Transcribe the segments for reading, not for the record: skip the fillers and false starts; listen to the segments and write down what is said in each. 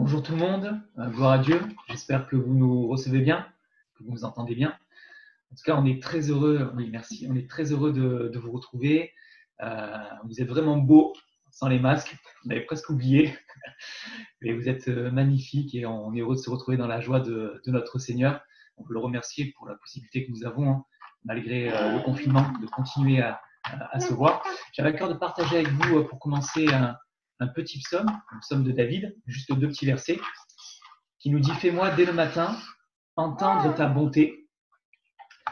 Bonjour tout le monde, gloire à Dieu. J'espère que vous nous recevez bien, que vous nous entendez bien. En tout cas, on est très heureux, oui, merci, on est très heureux de vous retrouver. Vous êtes vraiment beaux sans les masques, on avait presque oublié, mais vous êtes magnifiques et on est heureux de se retrouver dans la joie de notre Seigneur. On veut le remercier pour la possibilité que nous avons, malgré le confinement, de continuer à se voir. J'avais à cœur de partager avec vous, pour commencer, un petit psaume, le psaume de David, juste 2 petits versets, qui nous dit « Fais-moi dès le matin entendre ta bonté,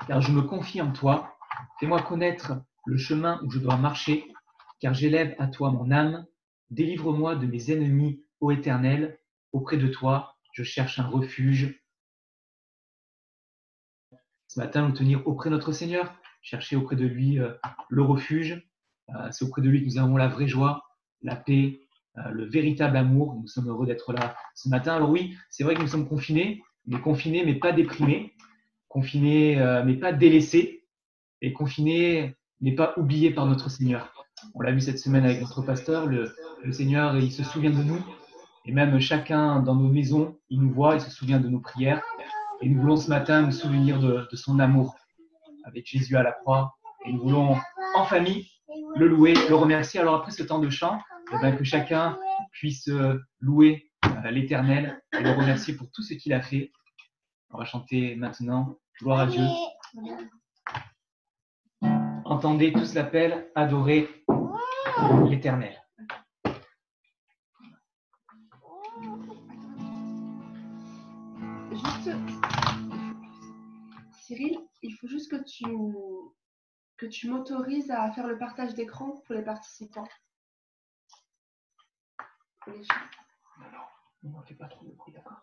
car je me confie en toi. Fais-moi connaître le chemin où je dois marcher, car j'élève à toi mon âme. Délivre-moi de mes ennemis, ô Éternel. Auprès de toi, je cherche un refuge. » Ce matin, nous tenir auprès de notre Seigneur, chercher auprès de lui le refuge. C'est auprès de lui que nous avons la vraie joie, la paix, le véritable amour. Nous sommes heureux d'être là ce matin. Alors oui, c'est vrai que nous sommes confinés, mais pas déprimés, confinés, mais pas délaissés, et confinés, mais pas oubliés par notre Seigneur. On l'a vu cette semaine avec notre pasteur, le Seigneur, il se souvient de nous, et même chacun dans nos maisons, il nous voit, il se souvient de nos prières, et nous voulons ce matin nous souvenir de son amour avec Jésus à la croix, et nous voulons en famille le louer, le remercier. Alors après ce temps de chant, que chacun puisse louer l'Éternel et le remercier pour tout ce qu'il a fait. On va chanter maintenant « Gloire à Dieu ». Entendez tous l'appel, adorez l'Éternel. Juste, Cyril, il faut juste que tu m'autorises à faire le partage d'écran pour les participants. Pour les chats. Non, on ne fait pas trop de bruit, d'accord ?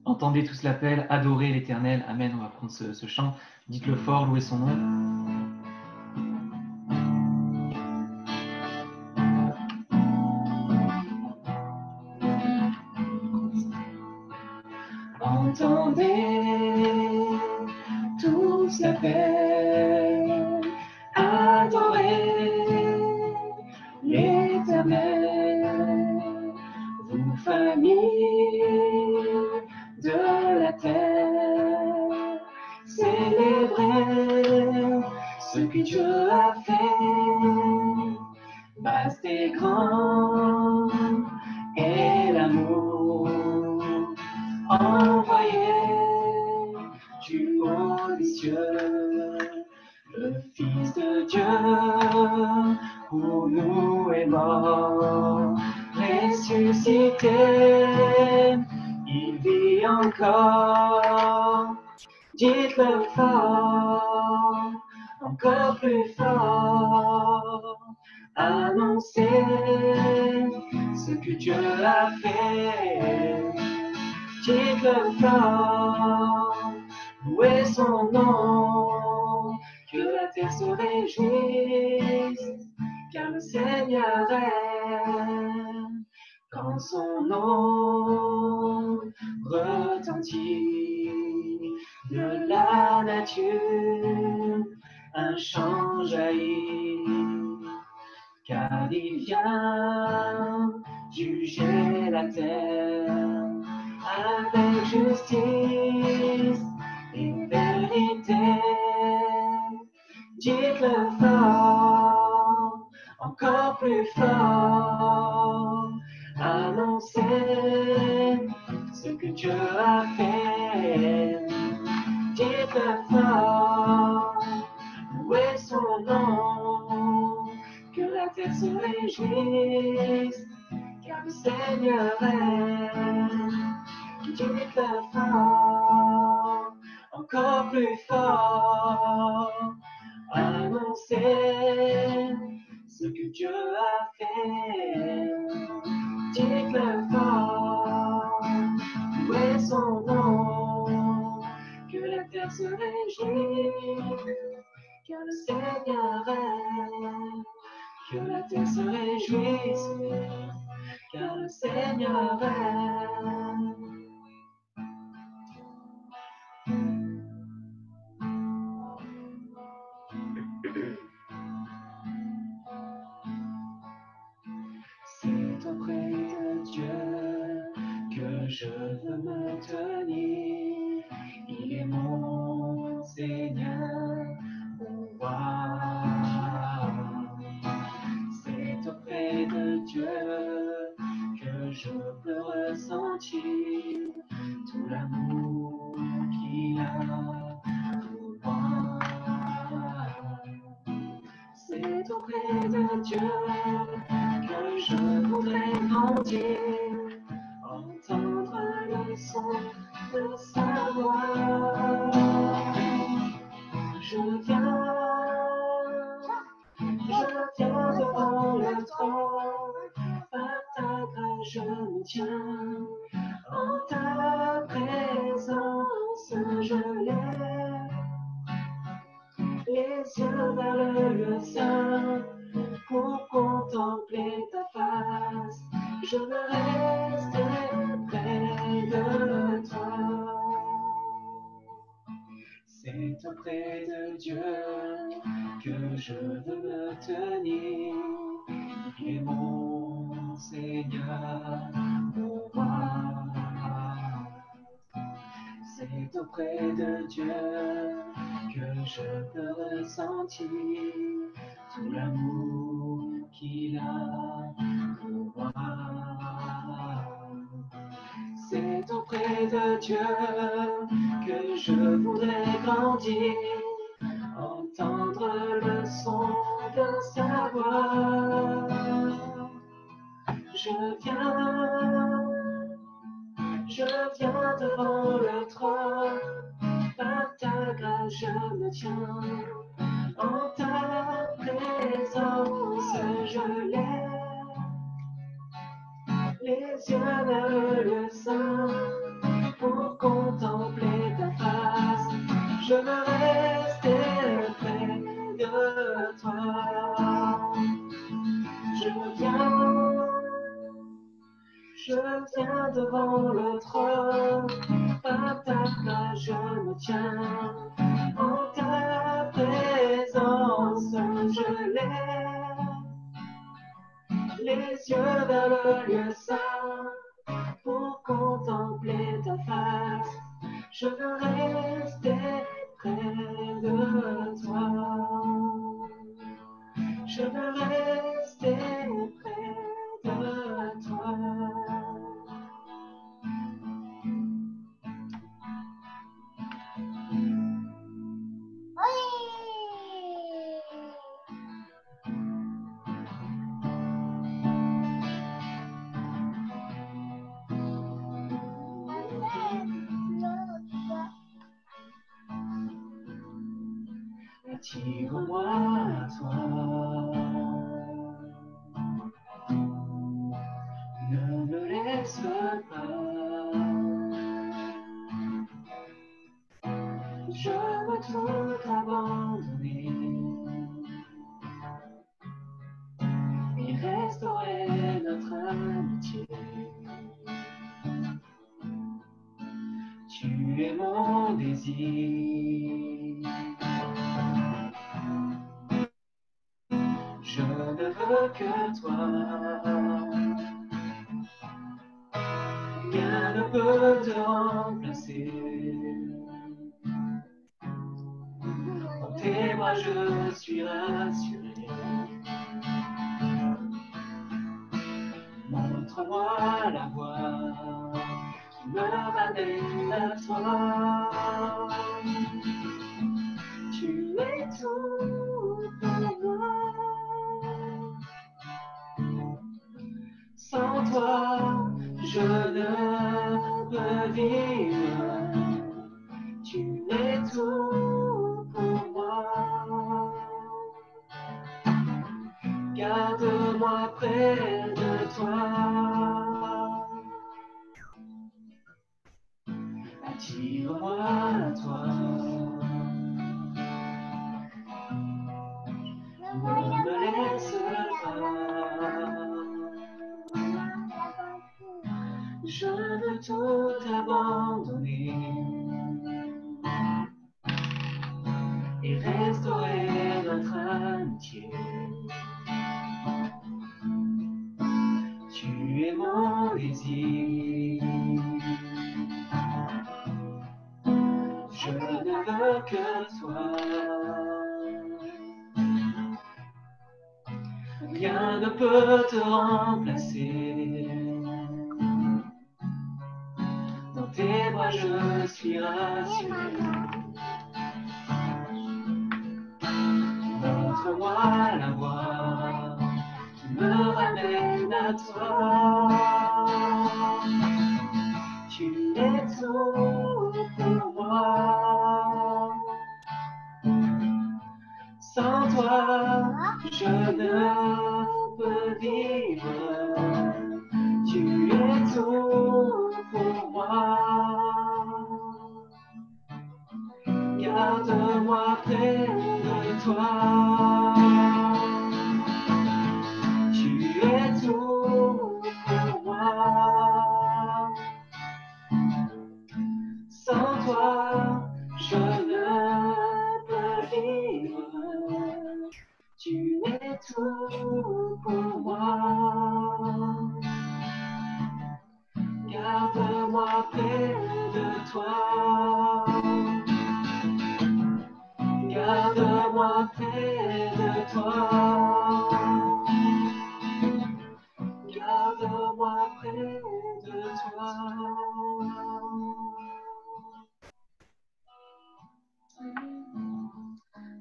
Entendez tous l'appel, adorez l'Éternel. Amen. On va prendre ce chant. Dites-le fort, louez son nom. Entendez tous l'appel, adorez l'Éternel, vous familles de la terre, célébrez ce que Dieu a fait, vaste et grand est l'amour envoyé du haut des cieux, le Fils de Dieu pour nous est mort, ressuscité, il vit encore. Dites-le fort, encore plus fort, annoncez ce que Dieu a fait. Dites-le fort, louez son nom, que la terre se réjouisse, car le Seigneur règne, quand son nom retentit. De la nature, un chant jaillit, car il vient juger la terre avec justice et vérité. Dites-le fort, encore plus fort, annoncez ce que Dieu a fait. Dites-le fort, louez son nom, que la terre se réjouisse, car le Seigneur règne. Dites-le fort, encore plus fort, annoncez ce que Dieu a fait. Dites-le fort, louez son nom, que la terre se réjouisse, car le Seigneur règne. Que la terre se réjouisse, car le Seigneur règne. veux me tenir. Il est mon Seigneur, mon roi. C'est auprès de Dieu que je peux ressentir tout l'amour qu'il a pour moi. C'est auprès de Dieu que je voudrais grandir, entendre le son de sa voix. Je viens devant le trône, par ta grâce je me tiens, en ta présence je lève les yeux vers le lieu saint pour contempler ta face. Je veux rester près de toi. C'est auprès de Dieu que je veux me tenir. Il est mon Seigneur, mon roi. C'est auprès de Dieu que je peux ressentir tout l'amour qu'il a pour moi. C'est auprès de Dieu que je voudrais grandir, entendre le son de sa voix. Je viens devant le trône, par ta grâce je me tiens, en ta présence je lève les yeux vers le lieu saint pour contempler ta face. Je veux rester près de toi. Je viens devant le trône, par ta grâce je me tiens, en ta présence je lève les yeux vers le lieu saint pour contempler ta face. Je veux rester près de toi. Je veux rester près de toi. Attire-moi à toi, ne me laisse pas, je veux tout abandonner et restaurer notre amitié. Tu es mon désir. Je ne veux que toi. Rien ne peut te remplacer. Dans tes bras je suis rassuré. Montre-moi la voie qui me ramène à toi. Tu es tout pour moi. Sans toi, je ne peux vivre. Tu es tout pour moi. Garde-moi près de toi. Attire-moi à toi. Ne me laisse pas. Je veux tout abandonner et restaurer notre amitié. Tu es mon désir. toi. Rien ne peut te remplacer. Dans tes bras je suis rassuré. Montre-moi la voie qui me ramène à toi. Tu es tout pour moi. Sans toi, je ne peux vivre. Tu es tout pour moi. Garde-moi près de toi. Tu es tout pour moi. Sans toi, je ne peux vivre. Tu es tout pour moi. Garde-moi près de toi. Garde-moi près de toi. Garde-moi près de toi.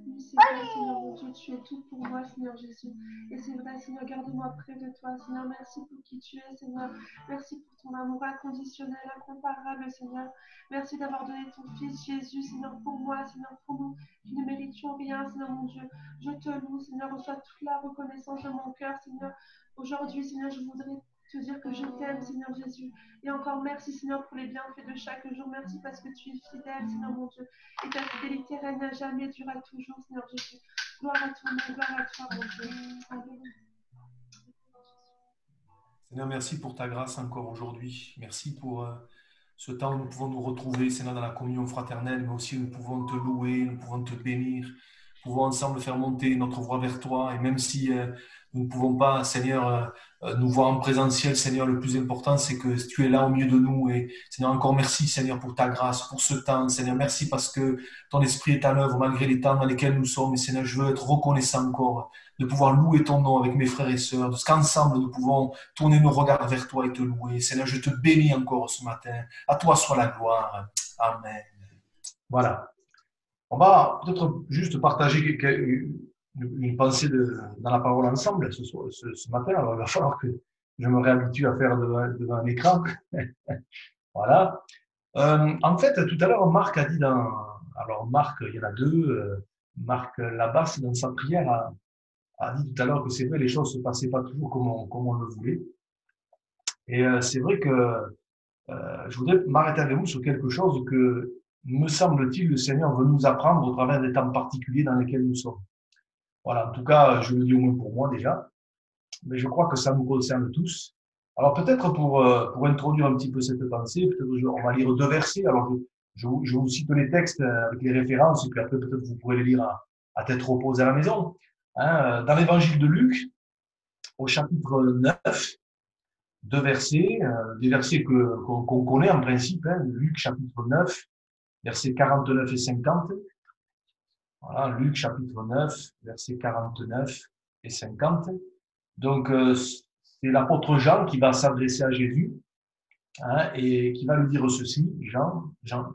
Oui, c'est vrai, Seigneur mon Dieu, tu es tout pour moi, Seigneur Jésus. Et c'est vrai, Seigneur, garde-moi près de toi, Seigneur. Merci pour qui tu es, Seigneur. Merci pour ton amour inconditionnel, incomparable, Seigneur. Merci d'avoir donné ton Fils Jésus, Seigneur, pour moi, Seigneur, pour nous qui ne méritions rien, Seigneur mon Dieu. Je te loue, Seigneur, reçois toute la reconnaissance de mon cœur, Seigneur. Aujourd'hui, Seigneur, je voudrais te dire que je t'aime, Seigneur Jésus. Et encore merci, Seigneur, pour les bienfaits de chaque jour. Merci parce que tu es fidèle, Seigneur mon Dieu. Et ta fidélité règne à jamais, durera toujours, Seigneur Jésus. Gloire à ton nom, gloire à toi, mon Dieu. Amen. Seigneur, merci pour ta grâce encore aujourd'hui. Merci pour ce temps où nous pouvons nous retrouver, Seigneur, dans la communion fraternelle, mais aussi nous pouvons te louer, nous pouvons te bénir, nous pouvons ensemble faire monter notre voix vers toi. Et même si nous ne pouvons pas, Seigneur, nous voir en présentiel, Seigneur, le plus important, c'est que tu es là au milieu de nous. Et Seigneur, encore merci, Seigneur, pour ta grâce, pour ce temps. Seigneur, merci parce que ton esprit est à l'œuvre malgré les temps dans lesquels nous sommes. Et Seigneur, je veux être reconnaissant encore de pouvoir louer ton nom avec mes frères et sœurs, de ce qu'ensemble nous pouvons tourner nos regards vers toi et te louer. Seigneur, je te bénis encore ce matin. À toi soit la gloire. Amen. Voilà. On va peut-être juste partager une pensée dans la parole ensemble ce matin. Alors, il va falloir que je me réhabitue à faire devant un écran. Voilà. En fait, tout à l'heure, Marc a dit alors, Marc, il y en a deux. Marc Labasse, dans sa prière, a dit tout à l'heure que c'est vrai, les choses ne se passaient pas toujours comme on le voulait. Et c'est vrai que je voudrais m'arrêter avec vous sur quelque chose que, me semble-t-il, le Seigneur veut nous apprendre au travers des temps particuliers dans lesquels nous sommes. Voilà, en tout cas, je le dis au moins pour moi déjà, mais je crois que ça nous concerne tous. Alors peut-être pour introduire un petit peu cette pensée, peut-être on va lire deux versets. Alors je vous cite les textes avec les références, et puis après peut-être vous pourrez les lire à tête reposée à la maison. Dans l'évangile de Luc, au chapitre 9, deux versets, des versets qu'on connaît en principe, Luc chapitre 9, versets 49 et 50. Voilà, Luc chapitre 9, versets 49 et 50. Donc, c'est l'apôtre Jean qui va s'adresser à Jésus et qui va lui dire ceci,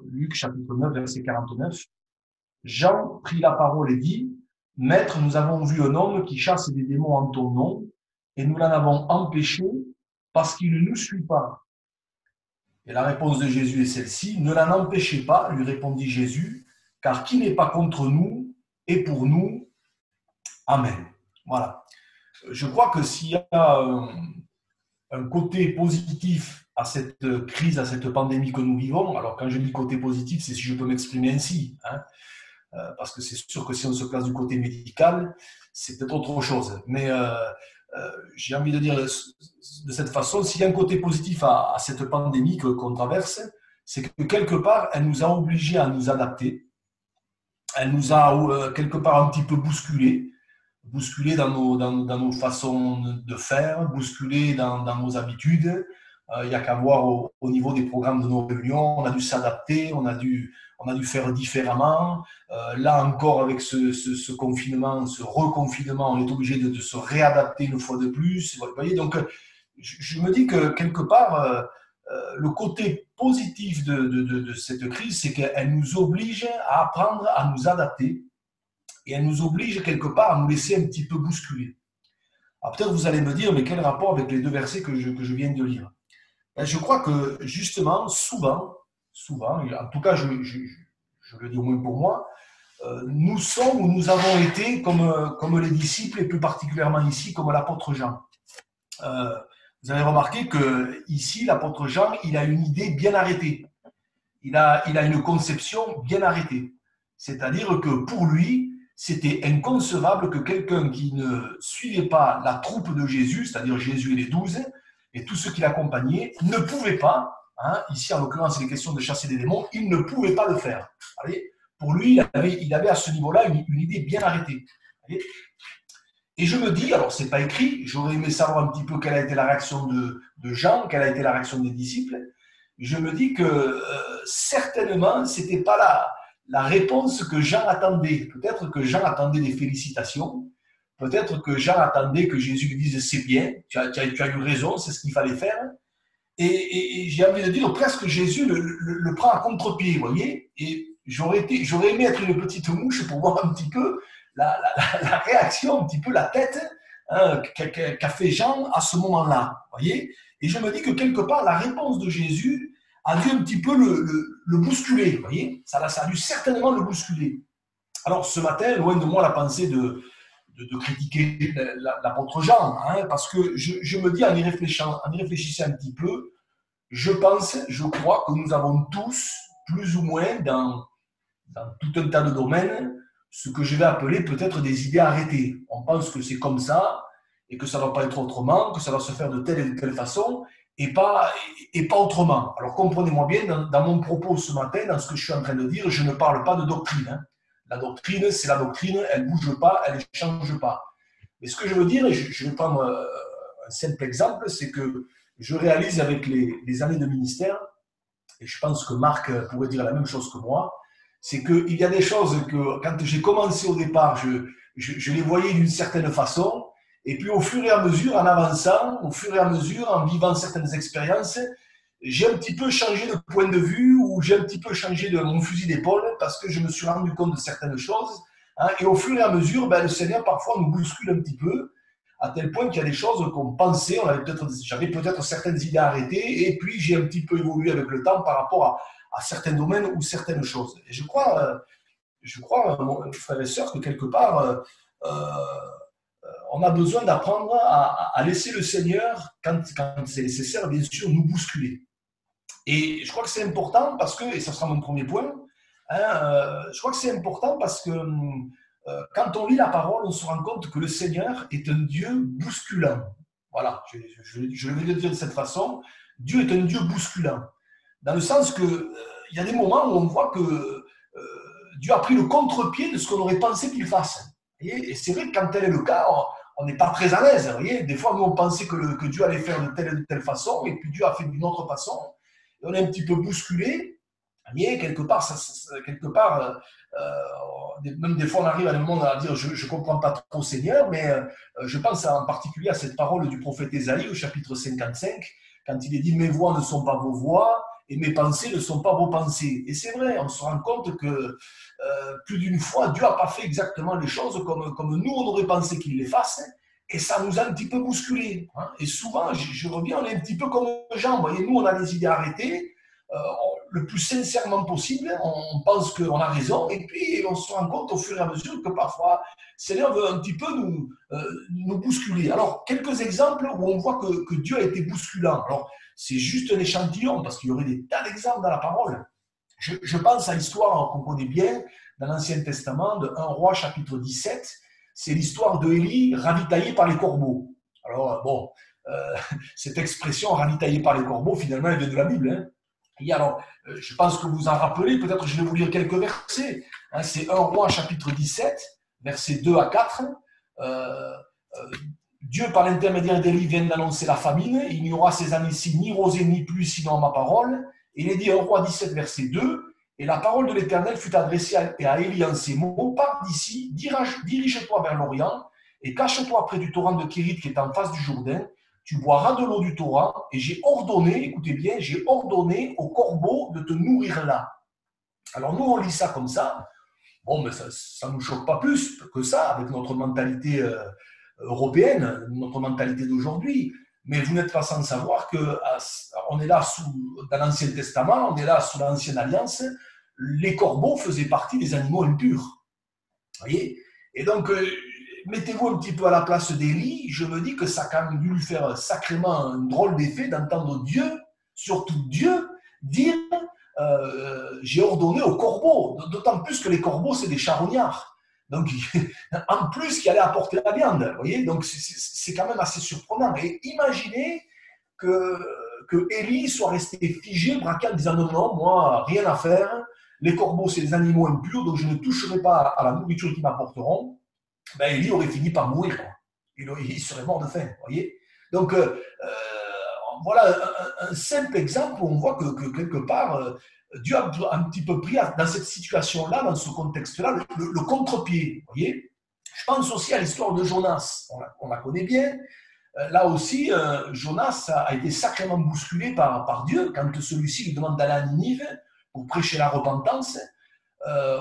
Luc chapitre 9, verset 49. Jean prit la parole et dit, « Maître, nous avons vu un homme qui chasse des démons en ton nom, et nous l'en avons empêché parce qu'il ne nous suit pas. » Et la réponse de Jésus est celle-ci, « Ne l'en empêchez pas, lui répondit Jésus, car qui n'est pas contre nous est pour nous. Amen. » Voilà. Je crois que s'il y a un côté positif à cette crise, à cette pandémie que nous vivons, alors quand je dis côté positif, c'est si je peux m'exprimer ainsi, parce que c'est sûr que si on se place du côté médical, c'est peut-être autre chose. Mais j'ai envie de dire de cette façon, s'il y a un côté positif à cette pandémie qu'on traverse, c'est que quelque part, elle nous a obligés à nous adapter. Elle nous a quelque part un petit peu bousculés dans nos façons de faire, bousculés dans nos habitudes. Il n'y a qu'à voir au niveau des programmes de nos réunions. On a dû s'adapter, on a dû faire différemment. Là encore, avec ce confinement, ce reconfinement, on est obligé de se réadapter une fois de plus. Vous voyez, donc je me dis que quelque part, le côté positif de cette crise, c'est qu'elle nous oblige à apprendre à nous adapter et elle nous oblige quelque part à nous laisser un petit peu bousculer. Alors peut-être vous allez me dire, mais quel rapport avec les deux versets que je viens de lire? Je crois que justement, souvent, en tout cas je le dis au moins pour moi, nous sommes ou nous avons été comme les disciples et plus particulièrement ici comme l'apôtre Jean. Vous avez remarqué que ici l'apôtre Jean, il a une idée bien arrêtée. Il a une conception bien arrêtée. C'est-à-dire que pour lui, c'était inconcevable que quelqu'un qui ne suivait pas la troupe de Jésus, c'est-à-dire Jésus et les 12, et tous ceux qui l'accompagnaient, ne pouvait pas, ici en l'occurrence il est question de chasser des démons, il ne pouvait pas le faire. Voyez, pour lui, il avait à ce niveau-là une idée bien arrêtée. Voyez, et je me dis, alors c'est pas écrit, j'aurais aimé savoir un petit peu quelle a été la réaction de Jean, quelle a été la réaction des disciples. Je me dis que certainement, c'était pas la réponse que Jean attendait. Peut-être que Jean attendait des félicitations, peut-être que Jean attendait que Jésus lui dise c'est bien, tu as eu raison, c'est ce qu'il fallait faire. Et j'ai envie de dire presque Jésus le prend à contre-pied, vous voyez. Et j'aurais aimé être une petite mouche pour voir un petit peu la réaction, un petit peu la tête qu'a fait Jean à ce moment-là, voyez. Et je me dis que quelque part, la réponse de Jésus a dû un petit peu le bousculer, vous voyez. Ça a dû certainement le bousculer. Alors ce matin, loin de moi la pensée de critiquer l'apôtre Jean, parce que je me dis en y réfléchissant un petit peu, je crois que nous avons tous, plus ou moins, dans tout un tas de domaines, ce que je vais appeler peut-être des idées arrêtées. On pense que c'est comme ça, et que ça ne doit pas être autrement, que ça doit se faire de telle et de telle façon, et pas autrement. Alors comprenez-moi bien, dans mon propos ce matin, dans ce que je suis en train de dire, je ne parle pas de doctrine. La doctrine, c'est la doctrine, elle ne bouge pas, elle ne change pas. Mais ce que je veux dire, et je vais prendre un simple exemple, c'est que je réalise avec les années de ministère, et je pense que Marc pourrait dire la même chose que moi, c'est qu'il y a des choses que, quand j'ai commencé au départ, je les voyais d'une certaine façon, et puis au fur et à mesure, en avançant, au fur et à mesure, en vivant certaines expériences, j'ai un petit peu changé de point de vue, ou j'ai un petit peu changé de mon fusil d'épaule, parce que je me suis rendu compte de certaines choses, et au fur et à mesure, le Seigneur parfois nous bouscule un petit peu, à tel point qu'il y a des choses qu'on pensait, j'avais peut-être certaines idées arrêtées, et puis j'ai un petit peu évolué avec le temps par rapport à certains domaines ou certaines choses. Et je crois, mon frère et sœur, que quelque part, on a besoin d'apprendre à laisser le Seigneur, quand c'est nécessaire, bien sûr, nous bousculer. Et je crois que c'est important parce que, et ça sera mon premier point, je crois que c'est important parce que quand on lit la parole, on se rend compte que le Seigneur est un Dieu bousculant. Voilà, je vais le dire de cette façon, Dieu est un Dieu bousculant. Dans le sens qu'il y a des moments où on voit que Dieu a pris le contre-pied de ce qu'on aurait pensé qu'il fasse. Et c'est vrai que quand tel est le cas, on n'est pas très à l'aise. Voyez, des fois, nous, on pensait que Dieu allait faire de telle et de telle façon, et puis Dieu a fait d'une autre façon. Et on est un petit peu bousculé. Mais quelque part, même des fois, on arrive à un moment à dire je ne comprends pas trop Seigneur, mais je pense en particulier à cette parole du prophète Ésaïe au chapitre 55, quand il est dit « Mes voix ne sont pas vos voix, et mes pensées ne sont pas vos pensées ». Et c'est vrai, on se rend compte que plus d'une fois, Dieu n'a pas fait exactement les choses comme nous, on aurait pensé qu'il les fasse, et ça nous a un petit peu bousculé. Et souvent, je reviens, on est un petit peu comme Jean. Vous voyez, nous, on a des idées arrêtées, le plus sincèrement possible, on pense qu'on a raison, et puis on se rend compte au fur et à mesure que parfois, le Seigneur veut un petit peu nous bousculer. Alors, quelques exemples où on voit que Dieu a été bousculant. Alors, c'est juste un échantillon, parce qu'il y aurait des tas d'exemples dans la parole. Je pense à l'histoire qu'on connaît bien dans l'Ancien Testament, de 1 Roi chapitre 17, c'est l'histoire de Élie ravitaillé par les corbeaux. Alors, bon, cette expression ravitaillé par les corbeaux, finalement, elle vient de la Bible, Et alors, je pense que vous en rappelez, peut-être je vais vous lire quelques versets. C'est 1 Roi chapitre 17, versets 2 à 4. Dieu, par l'intermédiaire d'Élie, vient d'annoncer la famine. Il n'y aura ces années-ci ni rosée ni pluie, sinon à ma parole. Et il est dit, 1 Roi 17, verset 2, et la parole de l'Éternel fut adressée à Élie en ces mots, pars d'ici, dirige-toi vers l'Orient, et cache-toi près du torrent de Kérit qui est en face du Jourdain. Tu boiras de l'eau du torrent, et j'ai ordonné, écoutez bien, j'ai ordonné aux corbeaux de te nourrir là. Alors nous, on lit ça comme ça. Bon, mais ça ne nous choque pas plus que ça, avec notre mentalité européenne, notre mentalité d'aujourd'hui. Mais vous n'êtes pas sans savoir qu'on est là dans l'Ancien Testament, on est là sous l'Ancienne Alliance, les corbeaux faisaient partie des animaux impurs. Vous voyez? Et donc, mettez-vous un petit peu à la place d'Élie, je me dis que ça a quand même dû lui faire sacrément un drôle d'effet d'entendre Dieu, surtout Dieu, dire j'ai ordonné aux corbeaux, d'autant plus que les corbeaux, c'est des charognards. Donc, en plus, qui allaient apporter la viande. Vous voyez, donc c'est quand même assez surprenant. Et imaginez que Élie soit resté figé, braqué en disant non, moi, rien à faire. Les corbeaux, c'est des animaux impurs, donc je ne toucherai pas à la nourriture qu'ils m'apporteront. Ben, Élie aurait fini par mourir. Quoi. Il serait mort de faim. Vous voyez, donc, voilà un simple exemple où on voit que quelque part, Dieu a un petit peu pris dans cette situation-là, dans ce contexte-là, le contre-pied. Vous voyez, je pense aussi à l'histoire de Jonas. On la connaît bien. Là aussi, Jonas a été sacrément bousculé par Dieu quand celui-ci lui demande d'aller à Ninive pour prêcher la repentance.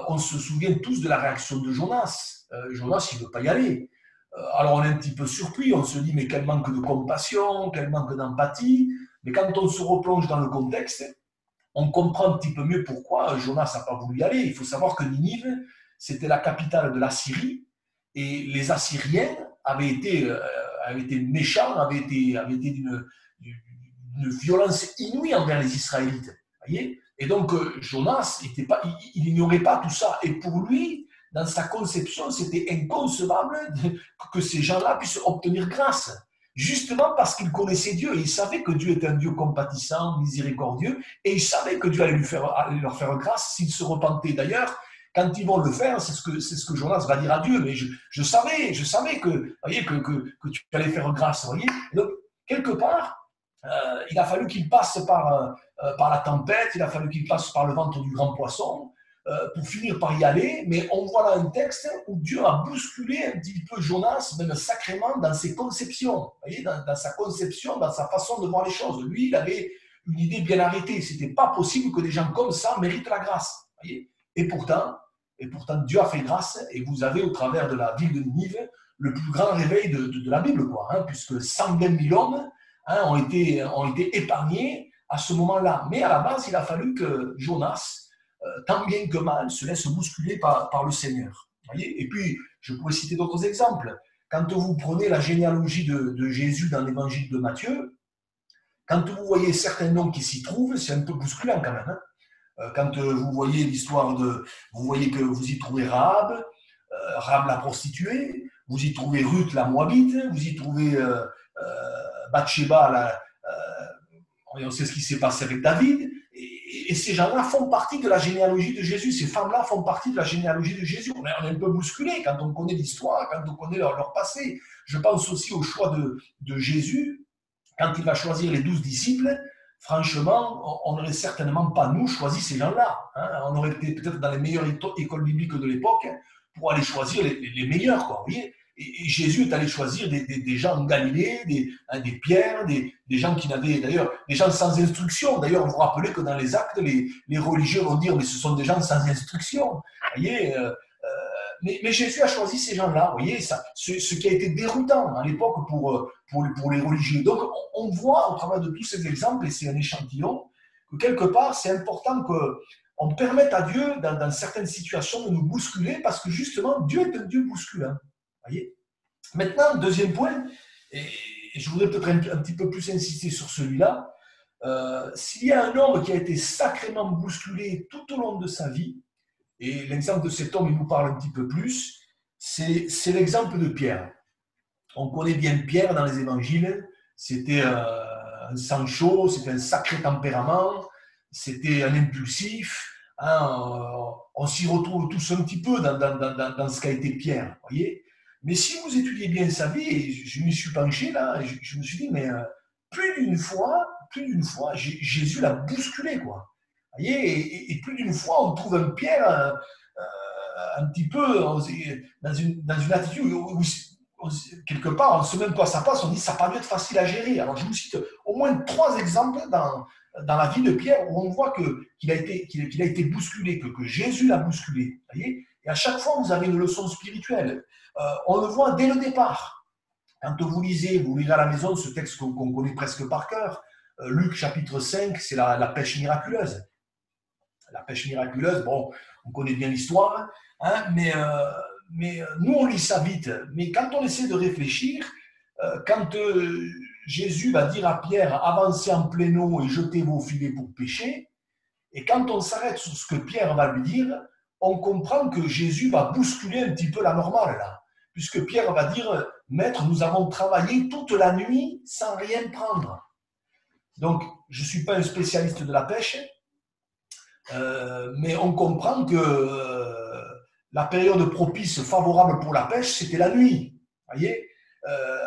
On se souvient tous de la réaction de Jonas. Jonas, il ne veut pas y aller. Alors on est un petit peu surpris, on se dit mais quel manque de compassion, quel manque d'empathie. Mais quand on se replonge dans le contexte, on comprend un petit peu mieux pourquoi Jonas n'a pas voulu y aller. Il faut savoir que Ninive, c'était la capitale de la Syrie, et les Assyriens avaient été méchants, avaient été d'une violence inouïe envers les Israélites. Voyez, et donc Jonas, il n'ignorait pas tout ça. Et pour lui, dans sa conception, c'était inconcevable que ces gens-là puissent obtenir grâce. Justement parce qu'il connaissait Dieu. Et il savait que Dieu était un Dieu compatissant, miséricordieux. Et il savait que Dieu allait leur faire grâce s'ils se repentaient. D'ailleurs, quand ils vont le faire, c'est ce que Jonas va dire à Dieu. Mais je savais que tu allais faire grâce. Voyez. Et donc, quelque part, il a fallu qu'il passe par la tempête, il a fallu qu'il passe par le ventre du grand poisson pour finir par y aller, mais on voit là un texte où Dieu a bousculé un petit peu Jonas, même sacrément, dans ses conceptions. Vous voyez, dans sa conception, dans sa façon de voir les choses. Lui, il avait une idée bien arrêtée. Ce n'était pas possible que des gens comme ça méritent la grâce. Vous voyez. Et pourtant, Dieu a fait grâce, et vous avez, au travers de la ville de Ninive, le plus grand réveil de la Bible, quoi, hein, puisque 120 000 hommes ont été épargnés à ce moment-là. Mais à la base, il a fallu que Jonas, tant bien que mal, se laisse bousculer par le Seigneur. Voyez. Et puis, je pourrais citer d'autres exemples. Quand vous prenez la généalogie de Jésus dans l'évangile de Matthieu, quand vous voyez certains noms qui s'y trouvent, c'est un peu bousculant quand même. Hein. Quand vous voyez l'histoire vous voyez que vous y trouvez Rahab la prostituée, vous y trouvez Ruth la Moabite, vous y trouvez Bathsheba, on sait ce qui s'est passé avec David. Et ces gens-là font partie de la généalogie de Jésus. Ces femmes-là font partie de la généalogie de Jésus. On est un peu bousculé quand on connaît l'histoire, quand on connaît leur passé. Je pense aussi au choix de Jésus. Quand il va choisir les 12 disciples, franchement, on n'aurait certainement pas, nous, choisi ces gens-là. Hein. On aurait été peut-être dans les meilleures écoles bibliques de l'époque pour aller choisir les meilleurs, quoi, vous voyez. Et Jésus est allé choisir des gens en Galilée, des Pierres, des gens qui n'avaient, d'ailleurs, des gens sans instruction. D'ailleurs, vous vous rappelez que dans les actes, les religieux vont dire, mais ce sont des gens sans instruction. Vous voyez, mais Jésus a choisi ces gens-là, vous voyez, ce qui a été déroutant à l'époque pour les religieux. Donc, on voit, au travers de tous ces exemples, et c'est un échantillon, que quelque part, c'est important qu'on permette à Dieu, dans certaines situations, de nous bousculer, parce que justement, Dieu est un Dieu bousculant. Voyez. Maintenant, deuxième point, et je voudrais peut-être un petit peu plus insister sur celui-là, s'il y a un homme qui a été sacrément bousculé tout au long de sa vie, et l'exemple de cet homme, il nous parle un petit peu plus, c'est l'exemple de Pierre. On connaît bien Pierre dans les évangiles, c'était un sang chaud, c'était un sacré tempérament, c'était un impulsif, hein, on s'y retrouve tous un petit peu dans ce qu'a été Pierre, voyez. Mais si vous étudiez bien sa vie, et je m'y suis penché là, je me suis dit, mais plus d'une fois, Jésus l'a bousculé, quoi. Vous voyez, et plus d'une fois, on trouve un Pierre un petit peu dans une attitude où quelque part, on ne sait même pas sa place, on dit ça n'a pas dû être facile à gérer. Alors je vous cite au moins 3 exemples dans la vie de Pierre où on voit qu'il a été bousculé, que Jésus l'a bousculé. Vous voyez, et à chaque fois, vous avez une leçon spirituelle. On le voit dès le départ. Quand vous lirez à la maison ce texte qu'on connaît presque par cœur, Luc chapitre 5, c'est la pêche miraculeuse. La pêche miraculeuse, bon, on connaît bien l'histoire, hein, mais nous, on lit ça vite. Mais quand on essaie de réfléchir, quand Jésus va dire à Pierre, avancez en plein eau et jetez vos filets pour pêcher, et quand on s'arrête sur ce que Pierre va lui dire, on comprend que Jésus va bousculer un petit peu la normale, là. Puisque Pierre va dire, Maître, nous avons travaillé toute la nuit sans rien prendre. Donc, je ne suis pas un spécialiste de la pêche, mais on comprend que la période propice, favorable pour la pêche, c'était la nuit. Vous voyez,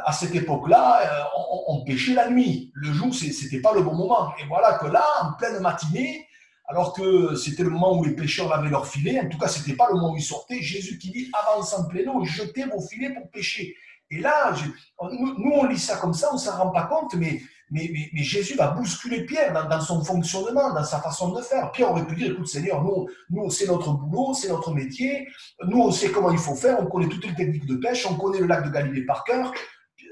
à cette époque-là, on pêchait la nuit. Le jour, ce n'était pas le bon moment. Et voilà que là, en pleine matinée, alors que c'était le moment où les pêcheurs lavaient leurs filets, en tout cas, ce n'était pas le moment où ils sortaient, Jésus qui dit « Avance en plein eau, jetez vos filets pour pêcher ». Et là, nous, on lit ça comme ça, on ne s'en rend pas compte, mais Jésus va bousculer Pierre dans son fonctionnement, dans sa façon de faire. Pierre aurait pu dire, écoute Seigneur, nous c'est notre boulot, c'est notre métier, nous on sait comment il faut faire, on connaît toutes les techniques de pêche, on connaît le lac de Galilée par cœur.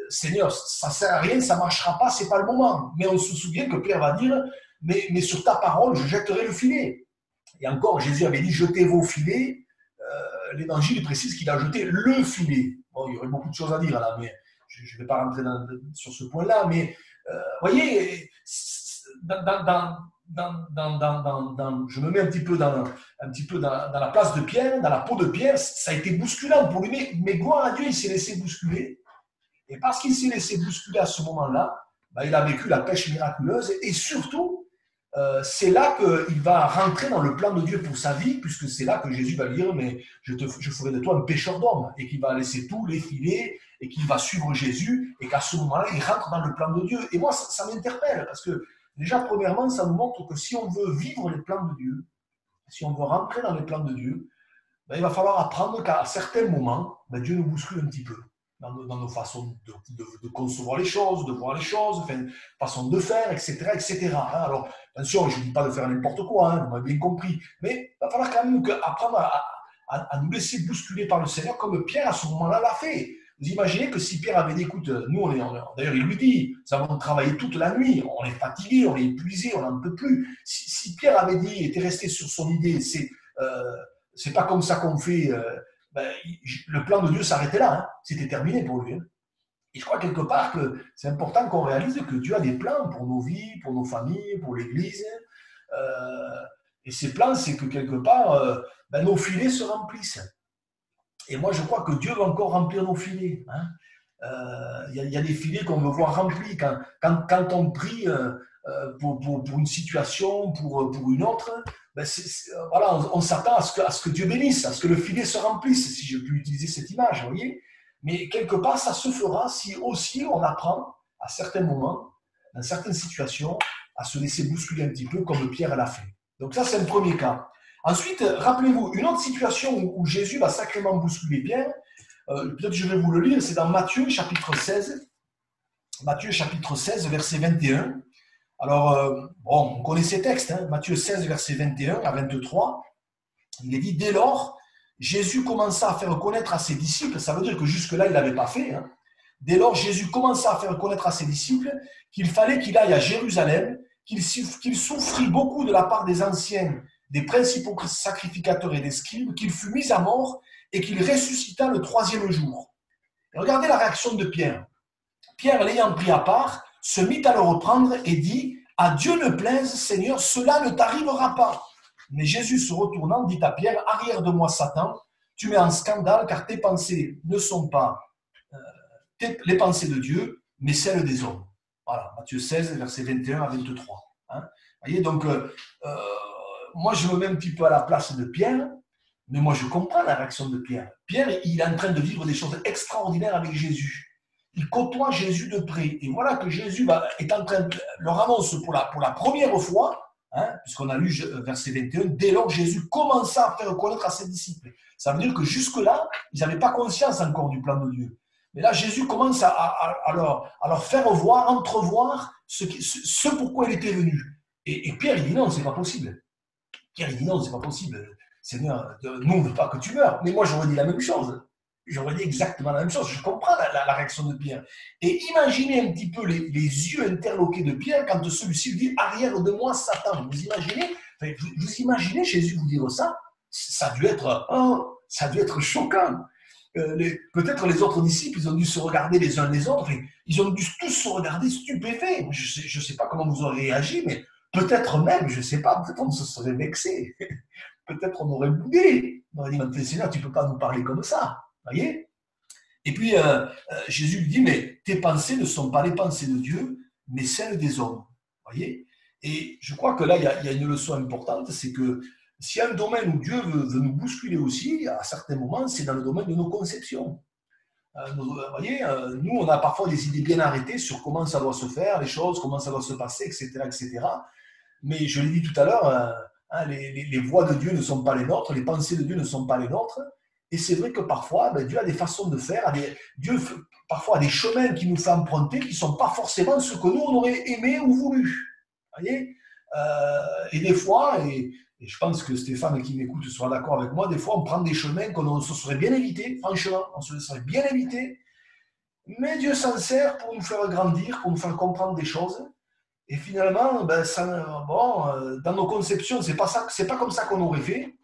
Seigneur, ça ne sert à rien, ça ne marchera pas, ce n'est pas le moment. Mais on se souvient que Pierre va dire, mais sur ta parole, je jetterai le filet. Et encore, Jésus avait dit, jetez vos filets. L'Évangile précise qu'il a jeté le filet. Bon, il y aurait beaucoup de choses à dire là, mais je ne vais pas rentrer sur ce point-là, mais voyez, je me mets un petit peu dans la place de Pierre, dans la peau de Pierre, ça a été bousculant pour lui, mais gloire à Dieu, il s'est laissé bousculer. Et parce qu'il s'est laissé bousculer à ce moment-là, il a vécu la pêche miraculeuse et surtout, c'est là qu'il va rentrer dans le plan de Dieu pour sa vie, puisque c'est là que Jésus va lui dire, mais je ferai de toi un pêcheur d'hommes, et qu'il va laisser tous les filets, et qu'il va suivre Jésus, et qu'à ce moment-là, il rentre dans le plan de Dieu. Et moi, ça m'interpelle, parce que déjà, premièrement, ça nous montre que si on veut vivre les plans de Dieu, si on veut rentrer dans les plans de Dieu, il va falloir apprendre qu'à certains moments, Dieu nous bouscule un petit peu dans nos façons de concevoir les choses, de voir les choses, façon de faire, etc. etc. Alors, attention, je ne dis pas de faire n'importe quoi, vous m'avez bien compris, mais il va falloir quand même apprendre à nous laisser bousculer par le Seigneur comme Pierre à ce moment-là l'a fait. Vous imaginez que si Pierre avait dit, écoute, nous, d'ailleurs il lui dit, nous avons travaillé toute la nuit, on est fatigué, on est épuisé, on n'en peut plus. Si Pierre avait dit, était resté sur son idée, c'est pas comme ça qu'on fait, le plan de Dieu s'arrêtait là, hein. C'était terminé pour lui. Hein. Et je crois quelque part que c'est important qu'on réalise que Dieu a des plans pour nos vies, pour nos familles, pour l'Église. Et ces plans, c'est que quelque part, nos filets se remplissent. Et moi, je crois que Dieu va encore remplir nos filets. Hein. Y a des filets qu'on veut voir remplis. Quand on prie pour une situation, pour une autre, voilà, on s'attend à ce que Dieu bénisse, à ce que le filet se remplisse, si je peux utiliser cette image, vous voyez. Mais quelque part, ça se fera si aussi on apprend, à certains moments, dans certaines situations, à se laisser bousculer un petit peu comme Pierre l'a fait. Donc ça, c'est un premier cas. Ensuite, rappelez-vous, une autre situation où Jésus va sacrément bousculer Pierre, peut-être je vais vous le lire, c'est dans Matthieu chapitre 16. Matthieu chapitre 16, verset 21. Alors, on connaît ces textes, hein, Matthieu 16, verset 21 à 23. Il est dit, dès lors, Jésus commença à faire connaître à ses disciples, ça veut dire que jusque-là, il ne l'avait pas fait. Hein. Dès lors, Jésus commença à faire connaître à ses disciples qu'il fallait qu'il aille à Jérusalem, qu'il souffrit beaucoup de la part des anciens, des principaux sacrificateurs et des scribes, qu'il fut mis à mort et qu'il ressuscita le 3e jour. Et regardez la réaction de Pierre. Pierre, l'ayant pris à part, se mit à le reprendre et dit « À Dieu ne plaise, Seigneur, cela ne t'arrivera pas. » Mais Jésus, se retournant, dit à Pierre « Arrière de moi, Satan, tu mets en scandale, car tes pensées ne sont pas les pensées de Dieu, mais celles des hommes. » Voilà, Matthieu 16, versets 21 à 23. Hein. Vous voyez, donc, moi, je me mets un petit peu à la place de Pierre. Mais moi, je comprends la réaction de Pierre. Pierre, il est en train de vivre des choses extraordinaires avec Jésus. Il côtoie Jésus de près. Et voilà que Jésus est en train de leur annonce pour la première fois, hein, puisqu'on a lu verset 21, dès lors Jésus commença à faire connaître à ses disciples. Ça veut dire que jusque-là, ils n'avaient pas conscience encore du plan de Dieu. Mais là, Jésus commence à leur faire voir, entrevoir ce pourquoi il était venu. Et Pierre, il dit non, c'est pas possible. Pierre, il dit non, c'est pas possible. Seigneur, nous, on ne veut pas que tu meurs. Mais moi, j'aurais dit la même chose. J'aurais dit exactement la même chose. Je comprends la réaction de Pierre. Et imaginez un petit peu les yeux interloqués de Pierre quand celui-ci lui dit « Arrière de moi, Satan ». Vous imaginez, vous imaginez Jésus vous dire ça? Ça a dû être choquant. Peut-être les autres disciples, ils ont dû se regarder les uns les autres. Ils ont dû tous se regarder stupéfaits. Je ne sais pas comment vous aurez réagi, mais peut-être même, je ne sais pas, peut-être on se serait vexé. Peut-être on aurait boudé. On aurait dit, mais Seigneur, tu ne peux pas nous parler comme ça. Voyez? Et puis, Jésus lui dit, mais tes pensées ne sont pas les pensées de Dieu, mais celles des hommes. Voyez? Et je crois que là, il y a une leçon importante, c'est que s'il y a un domaine où Dieu veut nous bousculer aussi, à certains moments, c'est dans le domaine de nos conceptions. Voyez, nous, on a parfois des idées bien arrêtées sur comment ça doit se faire, les choses, comment ça doit se passer, etc., etc. Mais je l'ai dit tout à l'heure, les voies de Dieu ne sont pas les nôtres, les pensées de Dieu ne sont pas les nôtres. Et c'est vrai que parfois, Dieu a des façons de faire, Dieu parfois a des chemins qu'il nous fait emprunter qui ne sont pas forcément ce que nous, on aurait aimé ou voulu. Voyez, et des fois, et je pense que Stéphane qui m'écoute sera d'accord avec moi, des fois on prend des chemins qu'on se serait bien évité, franchement, on se serait bien évité, mais Dieu s'en sert pour nous faire grandir, pour nous faire comprendre des choses. Et finalement, dans nos conceptions, c'est pas comme ça qu'on aurait fait.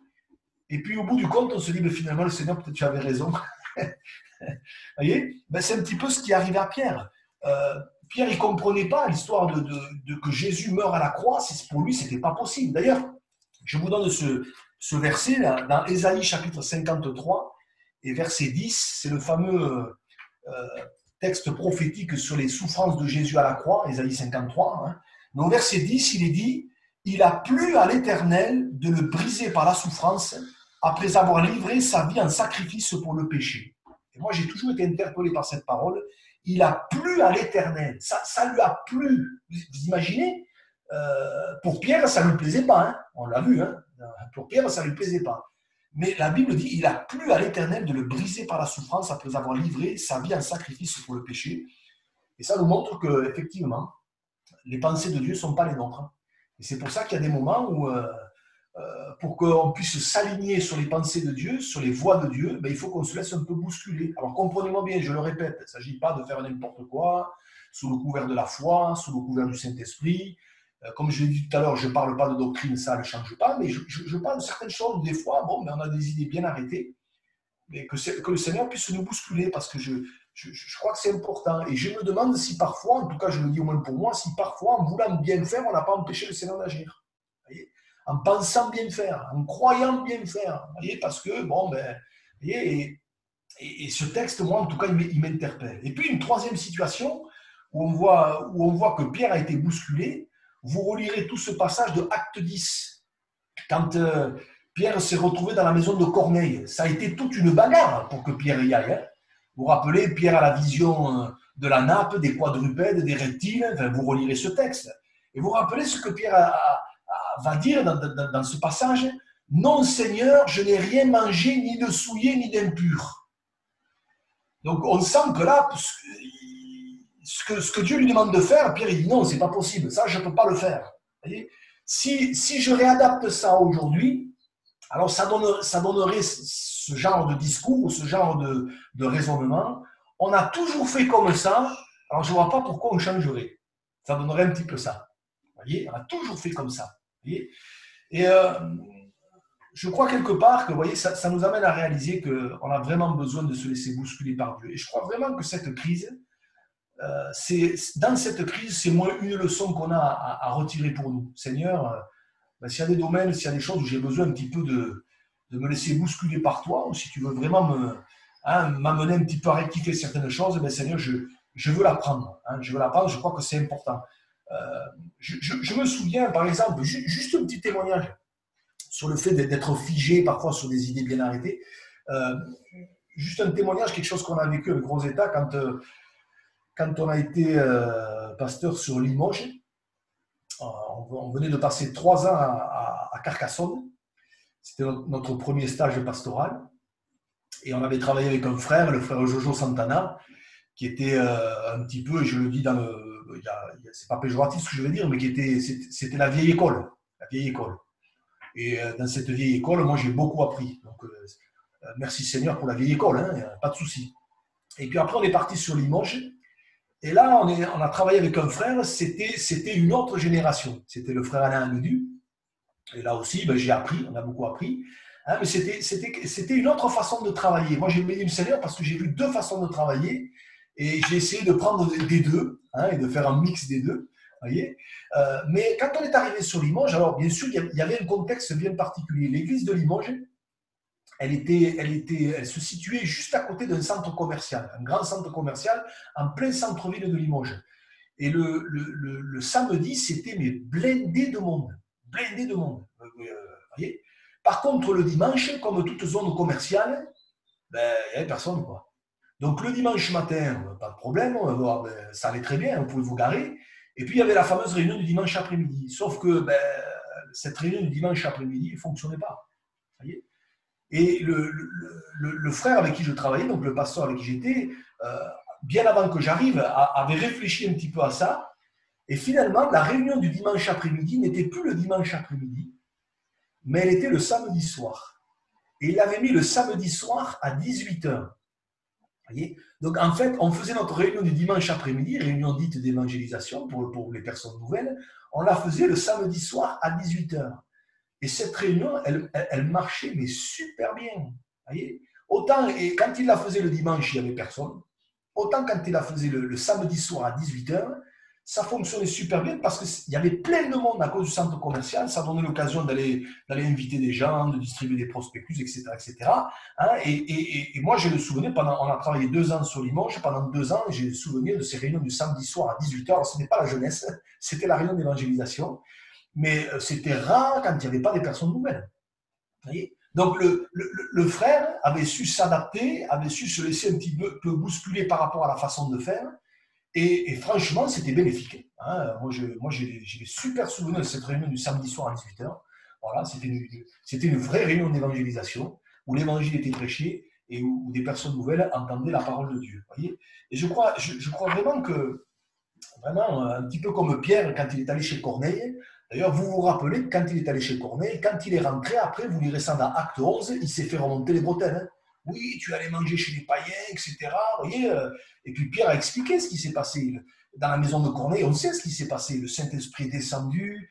Et puis au bout du compte, on se dit, finalement, le Seigneur, peut-être tu avais raison. Vous voyez, c'est un petit peu ce qui arrive à Pierre. Pierre, il ne comprenait pas l'histoire de que Jésus meure à la croix. Pour lui, ce n'était pas possible. D'ailleurs, je vous donne ce verset là, dans Ésaïe chapitre 53 et verset 10. C'est le fameux texte prophétique sur les souffrances de Jésus à la croix, Ésaïe 53. Hein. Mais au verset 10, il est dit « Il a plu à l'Éternel de le briser par la souffrance après avoir livré sa vie en sacrifice pour le péché. » Et moi, j'ai toujours été interpellé par cette parole. Il a plu à l'Éternel. Ça lui a plu. Vous imaginez, pour Pierre, ça ne lui plaisait pas. Hein. On l'a vu. Hein. Pour Pierre, ça ne lui plaisait pas. Mais la Bible dit, il a plu à l'Éternel de le briser par la souffrance après avoir livré sa vie en sacrifice pour le péché. Et ça nous montre qu'effectivement, les pensées de Dieu ne sont pas les nôtres. Et c'est pour ça qu'il y a des moments où, pour qu'on puisse s'aligner sur les pensées de Dieu, sur les voies de Dieu, il faut qu'on se laisse un peu bousculer. Alors comprenez-moi bien, je le répète, il ne s'agit pas de faire n'importe quoi, sous le couvert de la foi, sous le couvert du Saint-Esprit. Comme je l'ai dit tout à l'heure, je ne parle pas de doctrine, ça ne change pas, mais je parle de certaines choses, des fois, on a des idées bien arrêtées, mais que le Seigneur puisse nous bousculer, parce que je crois que c'est important. Et je me demande si parfois, en tout cas je le dis au moins pour moi, si parfois, en voulant bien faire, on n'a pas empêché le Seigneur d'agir. En pensant bien faire, en croyant bien faire. Voyez, parce que, voyez, et ce texte, moi, en tout cas, il m'interpelle. Et puis, une troisième situation où on voit que Pierre a été bousculé. Vous relirez tout ce passage de Acte 10. Quand Pierre s'est retrouvé dans la maison de Corneille, ça a été toute une bagarre pour que Pierre y aille. Hein. Vous vous rappelez, Pierre a la vision de la nappe, des quadrupèdes, des reptiles. Enfin, vous relirez ce texte. Et vous vous rappelez ce que Pierre va dire dans ce passage. « Non, Seigneur, je n'ai rien mangé, ni de souillé, ni d'impur. » Donc, on sent que là, ce que Dieu lui demande de faire, Pierre, il dit non, c'est pas possible, ça, je ne peux pas le faire. Vous voyez, si je réadapte ça aujourd'hui, alors ça donnerait ce genre de discours ou ce genre de raisonnement. On a toujours fait comme ça, alors je ne vois pas pourquoi on changerait. Ça donnerait un petit peu ça. Vous voyez, on a toujours fait comme ça. Vous voyez, et je crois quelque part que, vous voyez, ça nous amène à réaliser qu'on a vraiment besoin de se laisser bousculer par Dieu. Et je crois vraiment que cette crise, dans cette crise, c'est moins une leçon qu'on a à retirer pour nous. Seigneur, s'il y a des domaines, s'il y a des choses où j'ai besoin un petit peu de me laisser bousculer par toi, ou si tu veux vraiment m'amener un petit peu à rectifier certaines choses, Seigneur, je veux l'apprendre. Je veux l'apprendre, je crois que c'est important. Je me souviens, par exemple, juste un petit témoignage sur le fait d'être figé parfois sur des idées bien arrêtées. Juste un témoignage, quelque chose qu'on a vécu avec Rosetta quand on a été pasteur sur Limoges. On venait de passer 3 ans à Carcassonne. C'était notre premier stage pastoral. Et on avait travaillé avec un frère, le frère Jojo Santana, qui était un petit peu, et je le dis dans le... c'est pas péjoratif ce que je veux dire, mais c'était la vieille école. La vieille école. Et dans cette vieille école, moi j'ai beaucoup appris. Donc merci Seigneur pour la vieille école, hein, pas de souci. Et puis après on est parti sur Limoges. Et là on a travaillé avec un frère, c'était une autre génération. C'était le frère Alain Amédu. Et là aussi, j'ai appris, on a beaucoup appris. Hein, mais c'était une autre façon de travailler. Moi j'ai béni le Seigneur parce que j'ai vu 2 façons de travailler. Et j'ai essayé de prendre des 2 hein, et de faire un mix des 2. Voyez, mais quand on est arrivé sur Limoges, alors bien sûr, il y avait un contexte bien particulier. L'église de Limoges, elle se situait juste à côté d'un centre commercial, un grand centre commercial en plein centre-ville de Limoges. Et le samedi, c'était blindé de monde. Blindé de monde. Voyez. Par contre, le dimanche, comme toute zone commerciale, il n'y avait personne, quoi. Donc le dimanche matin, pas de problème, ça allait très bien, vous pouvez vous garer. Et puis il y avait la fameuse réunion du dimanche après-midi. Sauf que cette réunion du dimanche après-midi ne fonctionnait pas. Voyez. Et le frère avec qui je travaillais, donc le pasteur avec qui j'étais, bien avant que j'arrive, avait réfléchi un petit peu à ça. Et finalement, la réunion du dimanche après-midi n'était plus le dimanche après-midi, mais elle était le samedi soir. Et il avait mis le samedi soir à 18h. Voyez. Donc en fait, on faisait notre réunion du dimanche après-midi, réunion dite d'évangélisation pour les personnes nouvelles, on la faisait le samedi soir à 18h. Et cette réunion, elle marchait mais super bien. Voyez. Autant et quand il la faisait le dimanche, il n'y avait personne, autant quand il la faisait le samedi soir à 18h, ça fonctionnait super bien parce qu'il y avait plein de monde à cause du centre commercial, ça donnait l'occasion d'aller inviter des gens, de distribuer des prospectus, etc. etc. Hein, et moi, j'ai le souvenir, on a travaillé 2 ans sur Limoges, pendant 2 ans, j'ai le souvenir de ces réunions du samedi soir à 18h. Alors, ce n'est pas la jeunesse, c'était la réunion d'évangélisation, mais c'était rare quand il n'y avait pas des personnes nouvelles. Vous voyez. Donc, le frère avait su s'adapter, avait su se laisser un petit peu bousculer par rapport à la façon de faire. Et franchement, c'était bénéfique. Hein. Moi, j'ai des super souvenirs de cette réunion du samedi soir à 18h. Voilà, c'était une vraie réunion d'évangélisation où l'évangile était prêché et où des personnes nouvelles entendaient la parole de Dieu. Voyez. Et je crois vraiment que, vraiment, un petit peu comme Pierre quand il est allé chez Corneille. D'ailleurs, vous vous rappelez, quand il est allé chez Corneille, quand il est rentré, après, vous lirez ça dans Acte 11, il s'est fait remonter les bretelles. Hein. Oui, tu allais manger chez les païens, etc. Voyez. Et puis Pierre a expliqué ce qui s'est passé. Dans la maison de Corneille, on sait ce qui s'est passé. Le Saint-Esprit est descendu,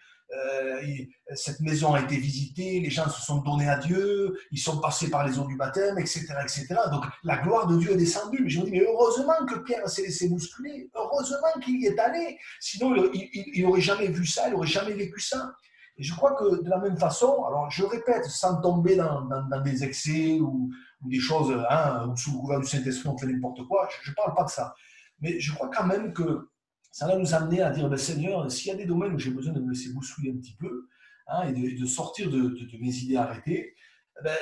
cette maison a été visitée, les gens se sont donnés à Dieu, ils sont passés par les eaux du baptême, etc. etc. Donc la gloire de Dieu est descendue. Mais je me dis, mais heureusement que Pierre s'est laissé bousculer, heureusement qu'il y est allé. Sinon, il n'aurait jamais vu ça, il n'aurait jamais vécu ça. Et je crois que de la même façon, alors je répète, sans tomber dans des excès ou des choses, hein, où sous le gouvernement du Saint-Esprit on fait n'importe quoi, je ne parle pas de ça. Mais je crois quand même que ça va nous amener à dire, Seigneur, s'il y a des domaines où j'ai besoin de me laisser bousculer un petit peu, hein, et de sortir de mes idées arrêtées,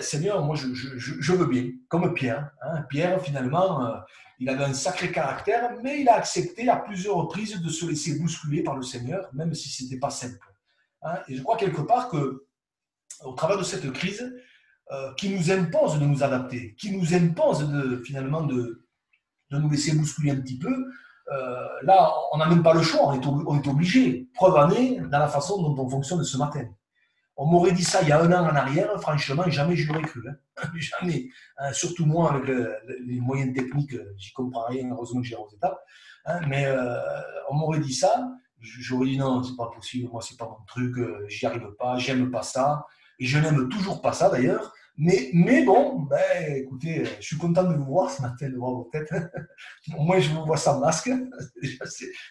Seigneur, moi je veux bien, comme Pierre. Hein. Pierre, finalement, il avait un sacré caractère, mais il a accepté à plusieurs reprises de se laisser bousculer par le Seigneur, même si ce n'était pas simple. Hein. Et je crois quelque part qu'au travers de cette crise, qui nous impose de nous adapter, qui nous impose finalement de nous laisser bousculer un petit peu, là, on n'a même pas le choix, on est obligé. Preuve en est dans la façon dont on fonctionne ce matin. On m'aurait dit ça il y a 1 an en arrière, franchement, jamais je l'aurais cru. Hein. Jamais. Hein, surtout moi, avec les moyens techniques, j'y comprends rien, heureusement que j'ai Rosetta. Hein, mais on m'aurait dit ça, j'aurais dit non, c'est pas possible, moi c'est pas mon truc, j'y arrive pas, j'aime pas ça. Et je n'aime toujours pas ça d'ailleurs. Mais bon, écoutez, je suis content de vous voir ce matin, de voir vos têtes. Au moins, je vous vois sans masque.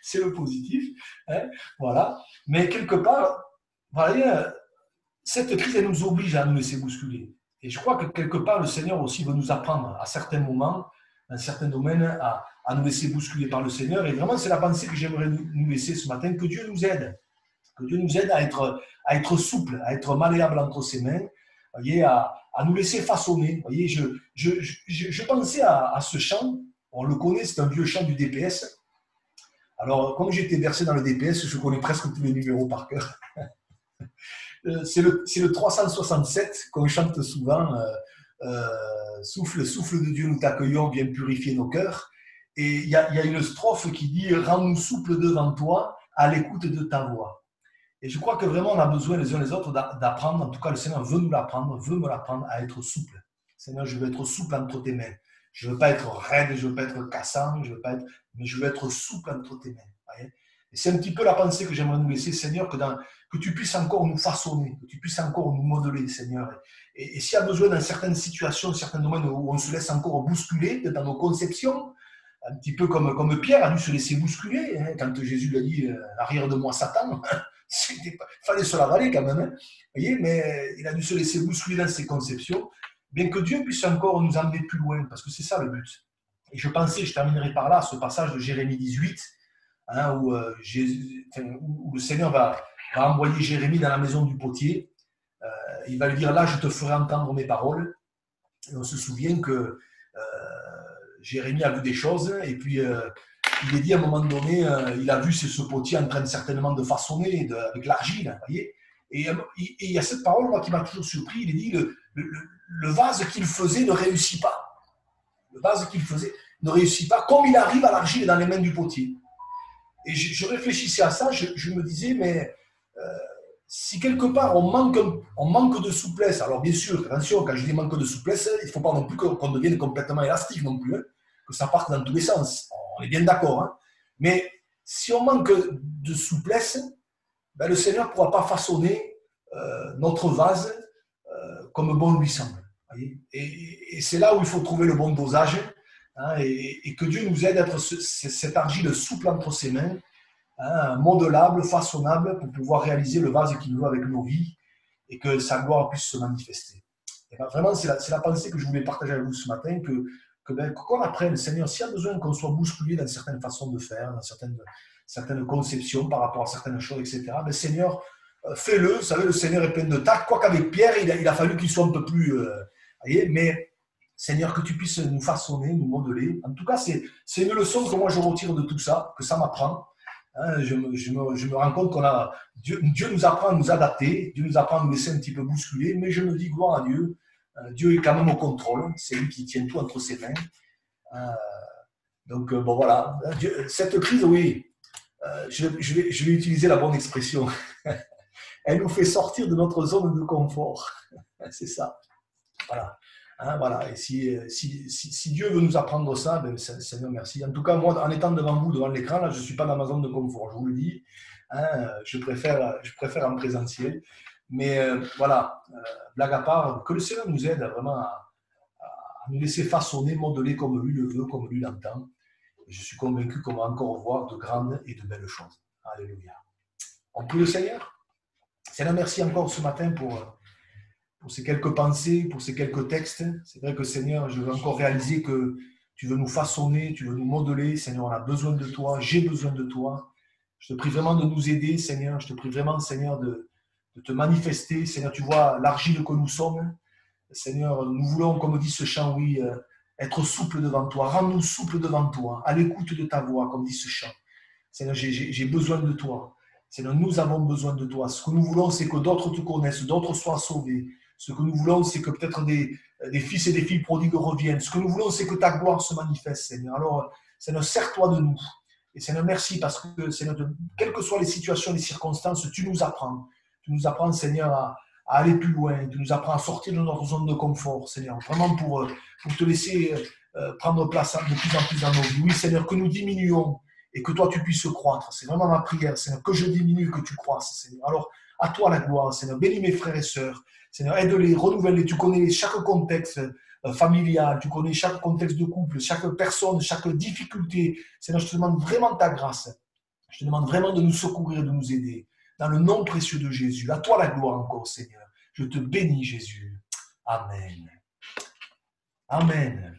C'est le positif. Hein, voilà. Mais quelque part, voilà, cette crise, elle nous oblige à nous laisser bousculer. Et je crois que quelque part, le Seigneur aussi veut nous apprendre à certains moments, dans certains domaines, à nous laisser bousculer par le Seigneur. Et vraiment, c'est la pensée que j'aimerais nous laisser ce matin, que Dieu nous aide. Que Dieu nous aide à être souple, à être malléable entre ses mains, voyez, à nous laisser façonner. Voyez, je pensais à ce chant, on le connaît, c'est un vieux chant du DPS. Alors, comme j'étais versé dans le DPS, je connais presque tous les numéros par cœur. C'est le 367 qu'on chante souvent. Souffle, souffle de Dieu, nous t'accueillons, viens purifier nos cœurs. Et il y a une strophe qui dit « Rends-nous souple devant toi, à l'écoute de ta voix ». Et je crois que vraiment on a besoin les uns les autres d'apprendre, en tout cas le Seigneur veut nous l'apprendre, veut me l'apprendre à être souple. Seigneur, je veux être souple entre tes mains. Je ne veux pas être raide, je ne veux pas être cassant, mais je veux être souple entre tes mains. Voyez, et c'est un petit peu la pensée que j'aimerais nous laisser, Seigneur, que tu puisses encore nous façonner, que tu puisses encore nous modeler, Seigneur. Et s'il y a besoin dans certaines situations, certains domaines où on se laisse encore bousculer dans nos conceptions, un petit peu comme Pierre a dû se laisser bousculer, hein, quand Jésus lui a dit « Arrière de moi, Satan », il fallait se l'avaler quand même, hein, voyez, mais il a dû se laisser bousculer dans ses conceptions, bien que Dieu puisse encore nous emmener plus loin, parce que c'est ça le but. Et je terminerai par là, ce passage de Jérémie 18, hein, où le Seigneur va envoyer Jérémie dans la maison du potier. Il va lui dire, là, je te ferai entendre mes paroles. Et on se souvient que Jérémie a vu des choses, et puis il est dit à un moment donné, il a vu ce potier en train certainement de façonner avec l'argile, voyez. Et il y a cette parole, moi, qui m'a toujours surpris. Il est dit, le vase qu'il faisait ne réussit pas. Le vase qu'il faisait ne réussit pas, comme il arrive à l'argile dans les mains du potier. Et je réfléchissais à ça, je me disais, mais si quelque part on manque de souplesse, alors bien sûr, attention, quand je dis manque de souplesse, il ne faut pas non plus qu'on devienne complètement élastique non plus, hein, que ça parte dans tous les sens. On est bien d'accord. Hein. Mais si on manque de souplesse, ben le Seigneur ne pourra pas façonner notre vase comme bon lui semble. Et c'est là où il faut trouver le bon dosage, hein, et que Dieu nous aide à être cette argile souple entre ses mains, hein, modelable, façonnable, pour pouvoir réaliser le vase qu'il veut avec nos vies et que sa gloire puisse se manifester. Et ben vraiment, c'est la pensée que je voulais partager avec vous ce matin, qu'on apprenne, Seigneur, s'il y a besoin qu'on soit bousculé dans certaines façons de faire, dans certaines conceptions par rapport à certaines choses, etc., ben Seigneur, fais-le. Vous savez, le Seigneur est plein de tact. Quoi qu'avec Pierre, il a fallu qu'il soit un peu plus... voyez, mais Seigneur, que tu puisses nous façonner, nous modeler. En tout cas, c'est une leçon que moi je retire de tout ça, que ça m'apprend. Hein, je me rends compte Dieu nous apprend à nous adapter, Dieu nous apprend à nous laisser un petit peu bousculer, mais je me dis gloire à Dieu. Dieu est quand même au contrôle, c'est lui qui tient tout entre ses mains. Donc bon voilà, cette crise, oui, je vais utiliser la bonne expression. Elle nous fait sortir de notre zone de confort. C'est ça. Voilà. Hein, voilà. Et si Dieu veut nous apprendre ça, ben, Seigneur, merci. En tout cas, moi, en étant devant vous, devant l'écran, là, je ne suis pas dans ma zone de confort, je vous le dis. Hein, je préfère en présentiel. Mais voilà, blague à part, que le Seigneur nous aide vraiment à nous laisser façonner, modeler comme lui le veut, comme lui l'entend. Et je suis convaincu qu'on va encore voir de grandes et de belles choses. Alléluia. On prie le Seigneur. Seigneur, merci encore ce matin pour ces quelques pensées, pour ces quelques textes. C'est vrai que Seigneur, je veux encore réaliser que tu veux nous façonner, tu veux nous modeler. Seigneur, on a besoin de toi, j'ai besoin de toi. Je te prie vraiment de nous aider, Seigneur. Je te prie vraiment, Seigneur, de te manifester. Seigneur, tu vois l'argile que nous sommes. Seigneur, nous voulons, comme dit ce chant, oui, être souple devant toi. Rends-nous souple devant toi, à l'écoute de ta voix, comme dit ce chant. Seigneur, j'ai besoin de toi. Seigneur, nous avons besoin de toi. Ce que nous voulons, c'est que d'autres te connaissent, d'autres soient sauvés. Ce que nous voulons, c'est que peut-être des fils et des filles prodigues reviennent. Ce que nous voulons, c'est que ta gloire se manifeste, Seigneur. Alors, Seigneur, sers-toi de nous. Et Seigneur, merci parce que, Seigneur, quelles que soient les situations, les circonstances, tu nous apprends. Tu nous apprends, Seigneur, à aller plus loin. Tu nous apprends à sortir de notre zone de confort, Seigneur. Vraiment pour te laisser prendre place de plus en plus dans nos vies. Oui, Seigneur, que nous diminuions et que toi, tu puisses croître. C'est vraiment ma prière, Seigneur, que je diminue et que tu croisses, Seigneur. Alors, à toi la gloire, Seigneur. Bénis mes frères et sœurs. Seigneur, aide-les, renouvelle-les. Tu connais chaque contexte familial, tu connais chaque contexte de couple, chaque personne, chaque difficulté. Seigneur, je te demande vraiment ta grâce. Je te demande vraiment de nous secourir, de nous aider. Dans le nom précieux de Jésus. À toi la gloire encore, Seigneur. Je te bénis, Jésus. Amen. Amen.